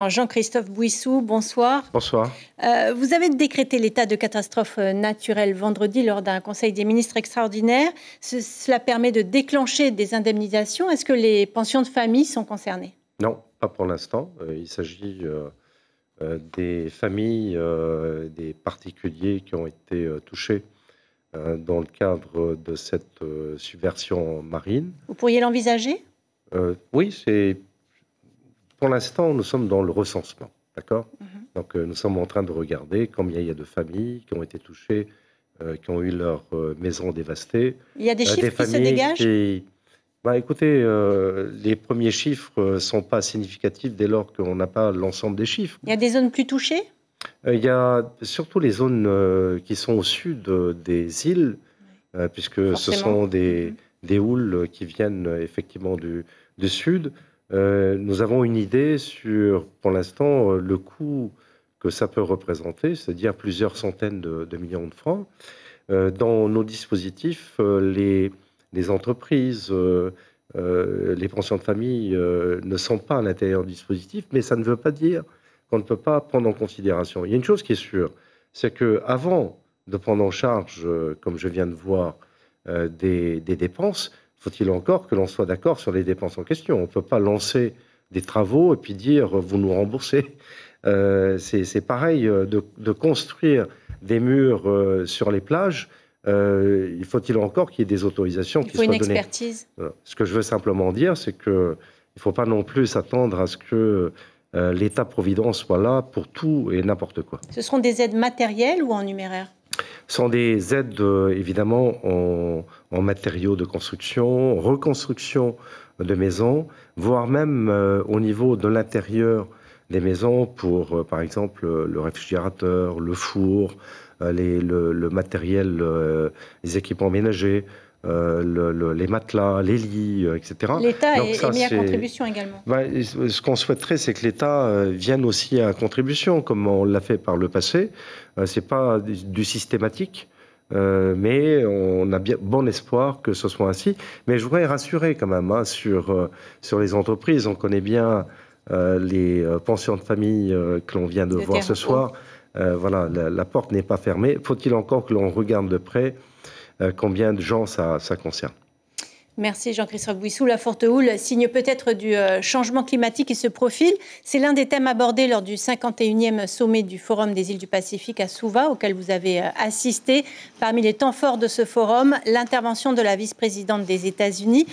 Jean-Christophe Bouissou, bonsoir. Bonsoir. Vous avez décrété l'état de catastrophe naturelle vendredi lors d'un conseil des ministres extraordinaire. Cela permet de déclencher des indemnisations. Est-ce que les pensions de famille sont concernées? Non, pas pour l'instant. Il s'agit des familles, des particuliers qui ont été touchés dans le cadre de cette subversion marine. Vous pourriez l'envisager? Oui, pour l'instant, nous sommes dans le recensement, d'accord? Donc, nous sommes en train de regarder combien il y a de familles qui ont été touchées, qui ont eu leur maison dévastée. Il y a des chiffres qui se dégagent? Écoutez, les premiers chiffres ne sont pas significatifs dès lors qu'on n'a pas l'ensemble des chiffres. Il y a des zones plus touchées? Il y a surtout les zones qui sont au sud des îles, puisque Forcément. Ce sont des houles qui viennent effectivement du sud. Nous avons une idée sur, pour l'instant, le coût que ça peut représenter, c'est-à-dire plusieurs centaines de millions de francs. Dans nos dispositifs, les entreprises, les pensions de famille ne sont pas à l'intérieur du dispositif, mais ça ne veut pas dire qu'on ne peut pas prendre en considération. Il y a une chose qui est sûre, c'est qu'avant de prendre en charge, comme je viens de voir, des dépenses, faut-il encore que l'on soit d'accord sur les dépenses en question. On ne peut pas lancer des travaux et puis dire « vous nous remboursez ». C'est pareil de construire des murs sur les plages. Il faut-il encore qu'il y ait des autorisations qui soient données. Il faut une expertise. Ce que je veux simplement dire, c'est qu'il ne faut pas non plus s'attendre à ce que l'État-providence soit là pour tout et n'importe quoi. Ce seront des aides matérielles ou en numéraire? Ce sont des aides, évidemment, en matériaux de construction, reconstruction de maisons, voire même au niveau de l'intérieur des maisons pour, par exemple, le réfrigérateur, le four, le matériel, les équipements ménagers, les matelas, les lits, etc. L'État est mis à contribution également. Ce qu'on souhaiterait, c'est que l'État vienne aussi à contribution, comme on l'a fait par le passé. Ce n'est pas du systématique, mais on a bien bon espoir que ce soit ainsi. Mais je voudrais rassurer quand même sur les entreprises. On connaît bien les pensions de famille que l'on vient de voir ce soir. Voilà, la porte n'est pas fermée. Faut-il encore que l'on regarde de près combien de gens ça concerne? Merci Jean-Christophe Bouissou. La forte houle signe peut-être du changement climatique qui se profile. C'est l'un des thèmes abordés lors du 51e sommet du Forum des îles du Pacifique à Suva, auquel vous avez assisté. Parmi les temps forts de ce forum, l'intervention de la vice-présidente des États-Unis,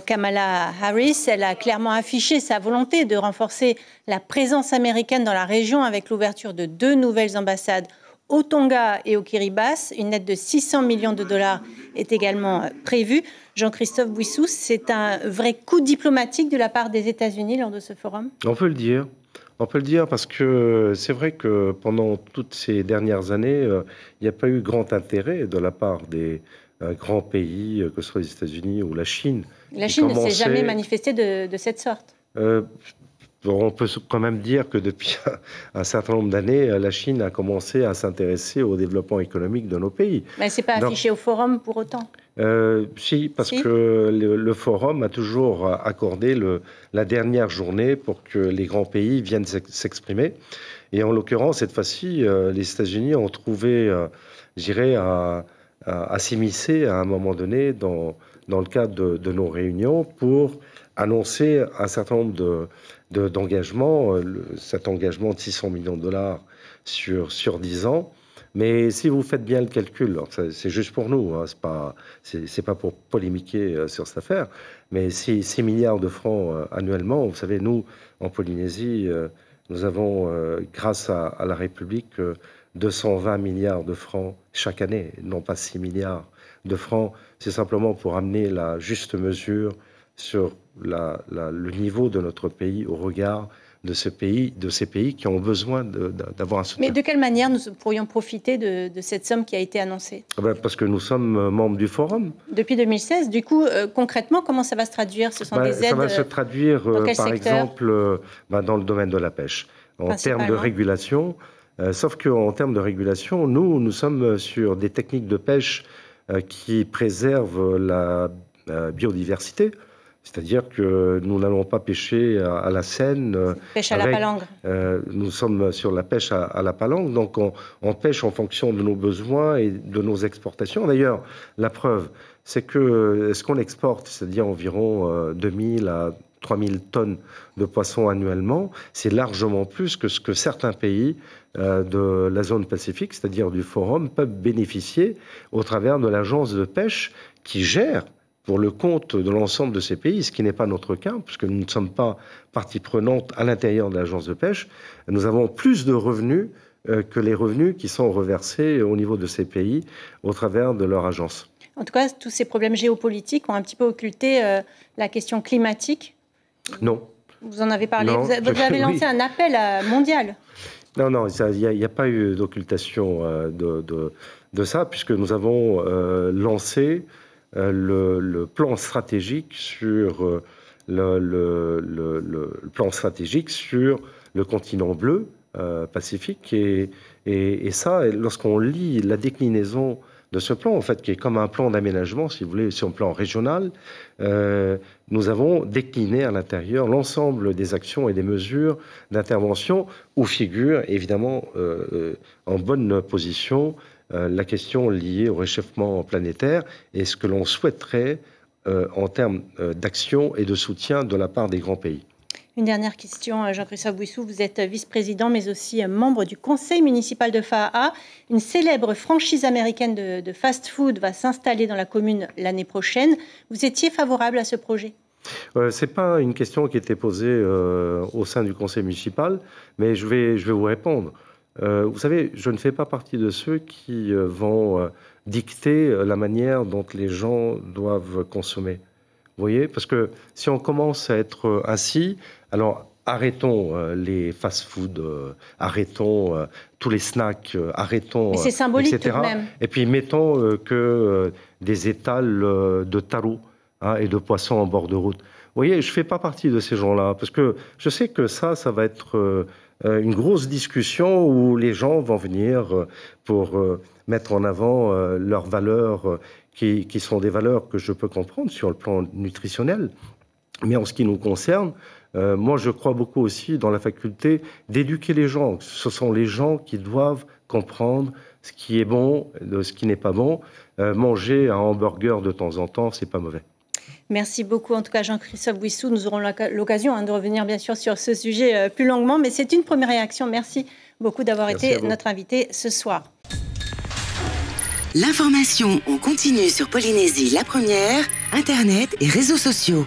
Kamala Harris. Elle a clairement affiché sa volonté de renforcer la présence américaine dans la région avec l'ouverture de 2 nouvelles ambassades au Tonga et au Kiribati. Une aide de 600 millions de dollars est également prévue. Jean-Christophe Bouissou, c'est un vrai coup diplomatique de la part des États-Unis lors de ce forum? On peut le dire. On peut le dire parce que c'est vrai que pendant toutes ces dernières années, il n'y a pas eu grand intérêt de la part des grands pays, que ce soit les États-Unis ou la Chine. La Chine ne s'est jamais manifestée de cette sorte. On peut quand même dire que depuis un certain nombre d'années, la Chine a commencé à s'intéresser au développement économique de nos pays. Mais ce n'est pas affiché au forum pour autant? Si, parce que le forum a toujours accordé la dernière journée pour que les grands pays viennent s'exprimer. Et en l'occurrence, cette fois-ci, les États-Unis ont trouvé, j'irais, à s'immiscer à un moment donné dans le cadre de nos réunions pour annoncer un certain nombre d'engagements, cet engagement de 600 millions de dollars sur 10 ans. Mais si vous faites bien le calcul, c'est juste pour nous, hein, c'est pas pour polémiquer sur cette affaire, mais 6 milliards de francs annuellement, vous savez, nous, en Polynésie, nous avons, grâce à la République, 220 milliards de francs chaque année, non pas 6 milliards de francs. C'est simplement pour amener la juste mesure sur le niveau de notre pays au regard de ces pays qui ont besoin d'avoir un soutien. Mais de quelle manière nous pourrions profiter de cette somme qui a été annoncée? Parce que nous sommes membres du Forum. Depuis 2016. Du coup, concrètement, comment ça va se traduire? Ce sont des aides? Ça va se traduire, par exemple, dans le domaine de la pêche, en termes de régulation. Sauf qu'en termes de régulation, nous sommes sur des techniques de pêche qui préservent la biodiversité. C'est-à-dire que nous n'allons pas pêcher à la Seine. Pêche à la palangre. Nous sommes sur la pêche à la palangre, donc on pêche en fonction de nos besoins et de nos exportations. D'ailleurs, la preuve, c'est que ce qu'on exporte, c'est-à-dire environ 2000 à 3000 tonnes de poissons annuellement, c'est largement plus que ce que certains pays de la zone Pacifique, c'est-à-dire du Forum, peuvent bénéficier au travers de l'agence de pêche qui gère pour le compte de l'ensemble de ces pays, ce qui n'est pas notre cas, puisque nous ne sommes pas partie prenante à l'intérieur de l'agence de pêche. Nous avons plus de revenus que les revenus qui sont reversés au niveau de ces pays au travers de leur agence. En tout cas, tous ces problèmes géopolitiques ont un petit peu occulté la question climatique. Non. Vous en avez parlé. Non, vous avez lancé un appel mondial. Non, il n'y a pas eu d'occultation de ça, puisque nous avons lancé le plan stratégique sur le plan stratégique sur le continent bleu Pacifique. Et ça, lorsqu'on lit la déclinaison de ce plan, en fait, qui est comme un plan d'aménagement, si vous voulez, sur le plan régional, nous avons décliné à l'intérieur l'ensemble des actions et des mesures d'intervention où figure, évidemment, en bonne position, la question liée au réchauffement planétaire et ce que l'on souhaiterait en termes d'action et de soutien de la part des grands pays. Une dernière question, Jean-Christophe Bouissou. Vous êtes vice-président, mais aussi membre du conseil municipal de Fa'a. Une célèbre franchise américaine de fast-food va s'installer dans la commune l'année prochaine. Vous étiez favorable à ce projet ? Ce n'est pas une question qui était posée au sein du conseil municipal, mais je vais vous répondre. Vous savez, je ne fais pas partie de ceux qui vont dicter la manière dont les gens doivent consommer. Vous voyez, parce que si on commence à être ainsi, alors arrêtons les fast-food, arrêtons tous les snacks, arrêtons, mais c'est symbolique, etc. tout de même. Et puis mettons que des étals de tarots et de poissons en bord de route. Vous voyez, je ne fais pas partie de ces gens-là, parce que je sais que ça va être une grosse discussion où les gens vont venir pour mettre en avant leurs valeurs qui sont des valeurs que je peux comprendre sur le plan nutritionnel. Mais en ce qui nous concerne, moi je crois beaucoup aussi dans la faculté d'éduquer les gens. Ce sont les gens qui doivent comprendre ce qui est bon, de ce qui n'est pas bon. Manger un hamburger de temps en temps, c'est pas mauvais. Merci beaucoup. En tout cas, Jean-Christophe Bouissou, nous aurons l'occasion de revenir bien sûr sur ce sujet plus longuement, mais c'est une première réaction. Merci beaucoup d'avoir été notre invité ce soir. L'information en continu sur Polynésie la première, Internet et réseaux sociaux.